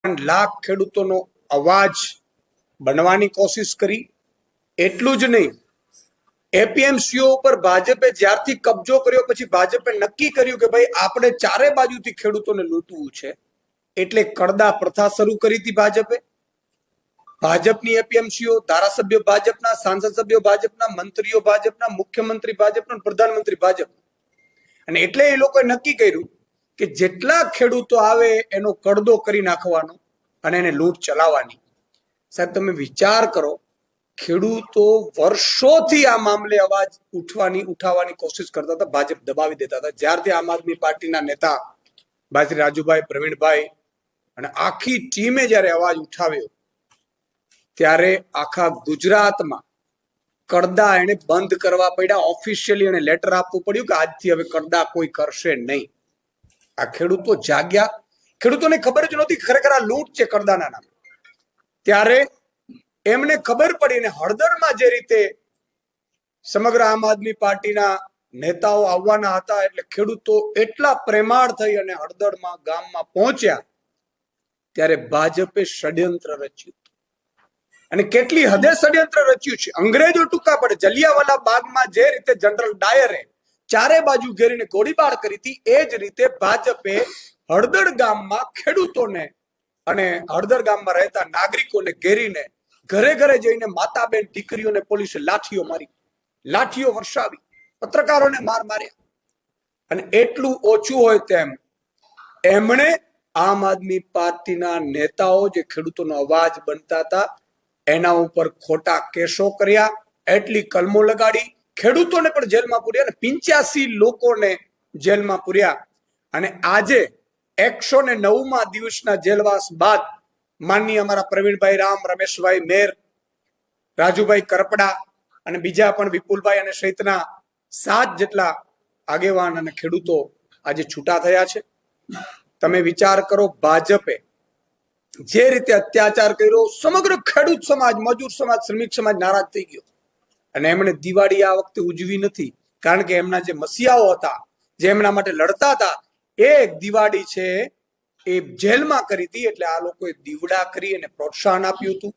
લાખ ખેડૂતોનો અવાજ બનવાની કોશિશ કરી. એટલું જ નહીં, એપીએમસીઓ ઉપર ભાજપે જ્યારથી કબજો કર્યો પછી ભાજપે નક્કી કર્યું કે ભાઈ આપણે ચારે બાજુથી ખેડૂતોને લૂંટવું છે, એટલે કડદા પ્રથા શરૂ કરી હતી ભાજપે. ભાજપની એપીએમસીઓ, ધારાસભ્યો ભાજપના, સાંસદ સભ્યો ભાજપના, મંત્રીઓ ભાજપના, મુખ્યમંત્રી ભાજપના, પ્રધાનમંત્રી ભાજપ. અને એટલે એ લોકોએ નક્કી કર્યું કે જેટલા ખેડૂતો આવે એનો કડદો કરી નાખવાનો અને એને લૂંટ ચલાવવાની. સાહેબ, તમે વિચાર કરો, ખેડૂતો વર્ષોથી આ મામલે અવાજ ઉઠાવવાની કોશિશ કરતા હતા, ભાજપ દબાવી દેતા હતા. જ્યારથી આમ આદમી પાર્ટીના નેતા ભાઈ શ્રી રાજુભાઈ, પ્રવીણભાઈ અને આખી ટીમે જયારે અવાજ ઉઠાવ્યો ત્યારે આખા ગુજરાતમાં કડદા એને બંધ કરવા પડ્યા. ઓફિશિયલી એને લેટર આપવું પડ્યું કે આજથી હવે કડદા કોઈ કરશે નહીં. આ ખેડૂતો જાગ્યા. ખેડૂતોને ખબર જ નહોતી ખરેખર આ લૂંટ છે કડદાના નામે. ત્યારે એમને ખબર પડી ને હળદરમાં જે રીતે સમગ્ર આમ આદમી પાર્ટીના નેતાઓ આવવાના હતા એટલે ખેડૂતો એટલા પ્રેમાળ થઈ અને હળદરમાં ગામમાં પહોંચ્યા ત્યારે ભાજપે ષડયંત્ર રચ્યું. અને કેટલી હદે ષડયંત્ર રચ્યું છે. અંગ્રેજો ટૂંકા પડે. જલિયાવાલા બાગમાં જે રીતે જનરલ ડાયરે ચારે બાજુ ઘેરીને ગોળીબાર કરી હતી, એ જ રીતે ભાજપે હળદર ગામમાં ખેડૂતોને અને હળદર ગામમાં રહેતા નાગરિકોને ઘેરીને ઘરે ઘરે જઈને માતા બેન દીકરીઓને પોલીસે લાઠીઓ મારી, લાઠીઓ વરસાવી, પત્રકારોને માર્યા. અને એટલું ઓછું હોય તેમ એમણે આમ આદમી પાર્ટીના નેતાઓ જે ખેડૂતોનો અવાજ બનતા હતા એના ઉપર ખોટા કેસો કર્યા, એટલી કલમો લગાડી, ખેડૂતોને પણ જેલમાં પૂર્યા અને 85 લોકોને જેલમાં પૂર્યા. અને આજે 109મા દિવસના જેલવાસ બાદ માનનીય અમારા પ્રવીણભાઈ રામ, રમેશભાઈ મેર, રાજુભાઈ કરપડા અને બીજા પણ વિપુલભાઈ અને સહિતના 7 જેટલા આગેવાન અને ખેડૂતો આજે છૂટા થયા છે. તમે વિચાર કરો, ભાજપે જે રીતે અત્યાચાર કર્યો, સમગ્ર ખેડૂત સમાજ, મજૂર સમાજ, શ્રમિક સમાજ નારાજ થઈ ગયો. અને એમણે દિવાળી આ વખતે ઉજવી નથી, કારણ કે એમના જે મસીહાઓ હતા, જે એમના માટે લડતા હતા, એ દિવાળી છે એ જેલમાં કરી હતી. એટલે આ લોકોએ દીવડા કરી અને પ્રોત્સાહન આપ્યું હતું.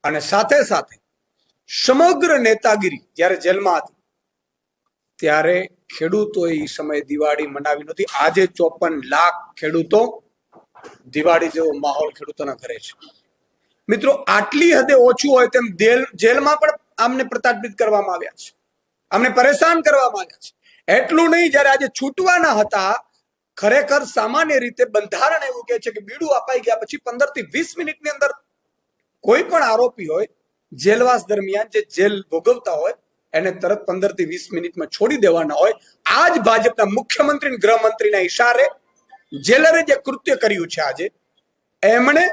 અને સાથે સાથે સમગ્ર નેતાગીરી જ્યારે જેલમાં હતી ત્યારે ખેડૂતોએ એ સમયે દિવાળી મનાવી નહોતી. આજે 54 લાખ ખેડૂતો દિવાળી જેવો માહોલ ખેડૂતોના ઘરે છે. મિત્રો, આટલી હદે ઓછું હોય તેમ જેલમાં પણ આમને પ્રતાડિત કરવામાં આવ્યા છે, આમને પરેશાન કરવામાં આવ્યા છે. એટલું નહીં, જયારે આજે છૂટવાના હતા, ખરેખર સામાન્ય રીતે બંધારણ એવું કહે છે કે બીડું અપાઈ ગયા પછી 15 થી 20 મિનિટની અંદર કોઈ પણ આરોપી હોય જેલવાસ દરમિયાન જે જેલ ભોગવતા હોય એને તરત 15 થી 20 મિનિટમાં છોડી દેવાના હોય. આ જ ભાજપના મુખ્યમંત્રી અને ગૃહમંત્રીના ઈશારે જેલરે જે કૃત્ય કર્યું છે આજે, એમણે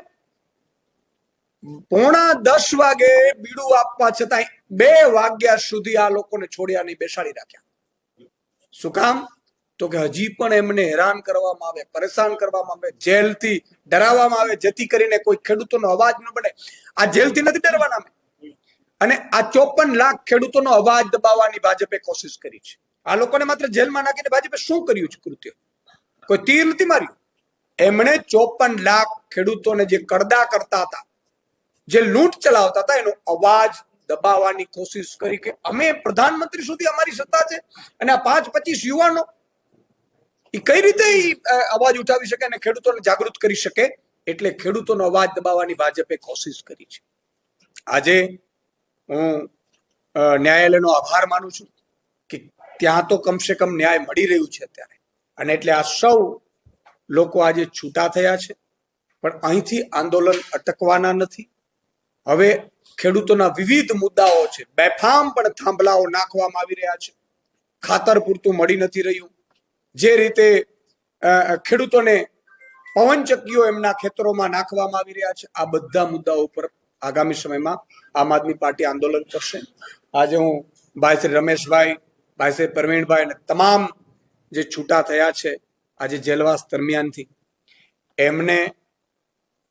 9:45 વાગે બીડું આપવા છતાં 2 વાગ્યા સુધી આ લોકોને છોડ્યા નહીં, બેસાડી રાખ્યા. શું કામ? તો કે હજી પણ એમને હેરાન કરવામાં આવે, પરેશાન કરવામાં આવે, જેલથી ડરાવવામાં આવે, જેથી કરીને કોઈ ખેડૂતોનો અવાજ ન બને. આ જેલથી નથી ડરવાના. અને આ 54 લાખ ખેડૂતોનો અવાજ દબાવવાની ભાજપે કોશિશ કરી છે. આ લોકોને માત્ર જેલમાં નાખીને ભાજપે શું કર્યું છે કૃત્ય? કોઈ તીર નથી માર્યું. એમણે 54 લાખ ખેડૂતોને જે કડદા કરતા હતા, જે લૂંટ ચલાવતા હતા, એનો અવાજ દબાવવાની કોશિશ કરી કે અમે પ્રધાનમંત્રી સુધી અમારી સત્તા છે અને આ 5-25 યુવાનો એ કઈ રીતે અવાજ ઉઠાવી શકે અને ખેડૂતોને જાગૃત કરી શકે. એટલે ખેડૂતોનો અવાજ દબાવવાની ભાજપે કોશિશ કરી છે. આજે હું ન્યાયાલયનો આભાર માનું છું કે ત્યાં તો કમસે કમ ન્યાય મળી રહ્યું છે અત્યારે. અને એટલે આ સૌ લોકો આજે છૂટા થયા છે. પણ અહીંથી આંદોલન અટકવાના નથી. હવે ખેડૂતોના વિવિધ મુદ્દાઓ છે. બેફામ પણ થાંભલાઓ નાખવામાં આવી રહ્યા છે. ખાતર પૂરતું મળી નથી રહ્યું. જે રીતે ખેડૂતોને પવનચક્કીઓ એમના ખેતરોમાં નાખવામાં આવી રહ્યા છે. આ બધા મુદ્દાઓ ઉપર આગામી સમયમાં આમ આદમી પાર્ટી આંદોલન કરશે. આજે હું ભાઈ શ્રી રમેશભાઈ, ભાઈ શ્રી પ્રવીણભાઈ અને તમામ જે છૂટા થયા છે આજે જેલવાસ દરમિયાનથી, એમને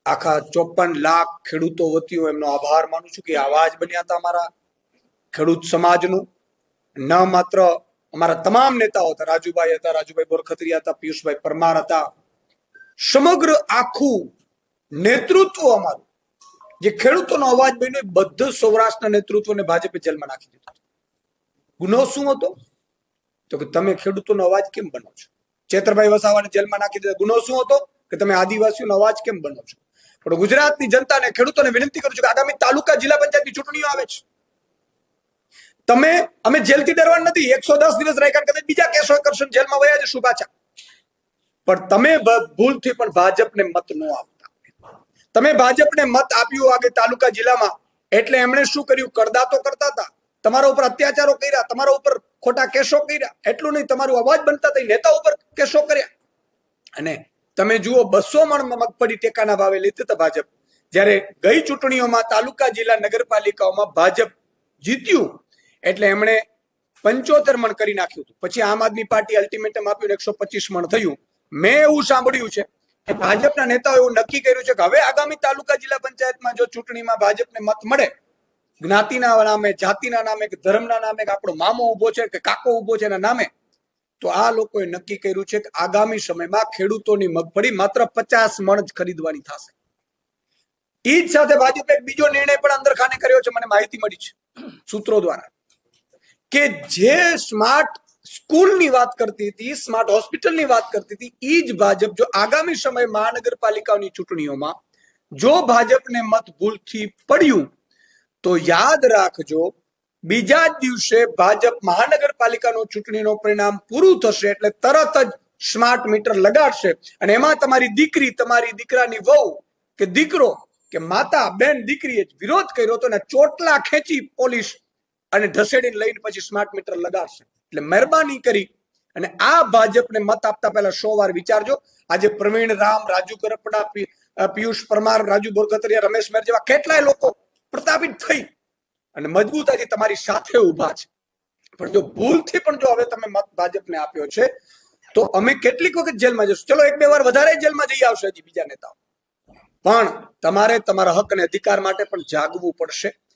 આખા 54 લાખ ખેડૂતો વતી હું એમનો આભાર માનું છું કે અવાજ બન્યા હતા અમારા ખેડૂત સમાજનું. ન માત્ર અમારા તમામ નેતાઓ હતા, રાજુભાઈ બોરખત્રીયા હતા, પિયુષભાઈ પરમાર હતા, સમગ્ર આખું નેતૃત્વ અમારું જે ખેડૂતોનો અવાજ બન્યો એ બધું સૌરાષ્ટ્રના નેતૃત્વને ભાજપે જેલમાં નાખી દીધો. ગુનો શું હતો? તો કે તમે ખેડૂતોનો અવાજ કેમ બનો છો? ચેતરભાઈ વસાવાને જેલમાં નાખી દીધા. ગુનો શું હતો? કે તમે આદિવાસીઓનો અવાજ કેમ બનો છો? પણ ગુજરાતની જનતાને ખેડૂતોને વિનંતી કરું છું કે આગામી તાલુકા જિલ્લા પંચાયતની ચૂંટણીઓ આવે છે. અમે જેલથી ડરવા નથી. 110 દિવસ રાખ્યા કદાચ બીજા કેસો કરશો, જેલમાં વયા જશું પાછા. પણ તમે ભૂલથી પણ ભાજપને મત ન આપતા. તમે ભાજપને મત આપ્યું આગે તાલુકા જિલ્લામાં એટલે એમણે શું કર્યું? કરદાતો કરતા હતા, તમારા ઉપર અત્યાચારો કર્યા, તમારા ઉપર ખોટા કેસો કર્યા. એટલું નહીં, તમારું અવાજ બનતા હતા નેતા ઉપર કેસો કર્યા. અને તમે જુઓ 200 મણ મગફળી ટેકાના ભાવે લેતી હતા ભાજપ. જ્યારે ગઈ ચૂંટણીઓમાં તાલુકા જિલ્લા નગરપાલિકાઓમાં ભાજપ જીત્યું એટલે એમણે 75 મણ કરી નાખ્યું હતું. પછી આમ આદમી પાર્ટી અલ્ટિમેટમ આપ્યું 125 મણ થયું. મેં એવું સાંભળ્યું છે કે ભાજપના નેતાઓ એવું નક્કી કર્યું છે કે હવે આગામી તાલુકા જિલ્લા પંચાયતમાં જો ચૂંટણીમાં ભાજપને મત મળે, જ્ઞાતિના નામે, જાતિના નામે, કે ધર્મના નામે, કે આપણો મામો ઉભો છે કે કાકો ઉભો છે એના નામે, તો આ લોકોએ નક્કી કર્યું છે કે આગામી સમયમાં ખેડૂતોની મગફળી માત્ર 50 મણ જ ખરીદવાની થશે. એ જ સાથે ભાજપે એક બીજો નિર્ણય પણ અંદરખાને કર્યો છે, મને માહિતી મળી છે સૂત્રો દ્વારા, કે જે સ્માર્ટ સ્કૂલની વાત કરતી હતી, સ્માર્ટ હોસ્પિટલની વાત કરતી હતી, એ જ ભાજપ જો આગામી સમય મહાનગરપાલિકાઓની ચૂંટણીઓમાં જો ભાજપને મત ભૂલથી પડ્યું તો યાદ રાખજો, બીજા જ દિવસે ભાજપ મહાનગરપાલિકાનું ચૂંટણીનું પરિણામ પૂરું થશે એટલે તરત જ સ્માર્ટ મીટર લગાડશે. અને એમાં તમારી દીકરી, તમારી દીકરાની વહુ કે દીકરો કે માતા, બેન, દીકરીએ વિરોધ કર્યો હતો ને ચોટલા ખેંચી પોલીસ અને ઢસેડીને લઈને પછી સ્માર્ટ મીટર લગાડશે. એટલે મહેરબાની કરી અને આ ભાજપને મત આપતા પહેલા 100 વાર વિચારજો. આજે પ્રવીણ રામ, રાજુ કરપડા, પિયુષ પરમાર, રાજુ બોરગતરિયા, રમેશ મેર જેવા કેટલાય લોકો પ્રતાપિત થઈ અને મજબૂતાથી તમારી સાથે ઉભા છે. પણ જો ભૂલથી પણ જો હવે તમે મત ભાજપને આપ્યો છે તો અમે કેટલીક વખત જેલમાં જશું. ચલો 1-2 વાર વધારે જેલમાં જઈ આવશે હજી બીજા નેતાઓ, પણ તમારે તમારા હક અને અધિકાર માટે પણ જાગવું પડશે.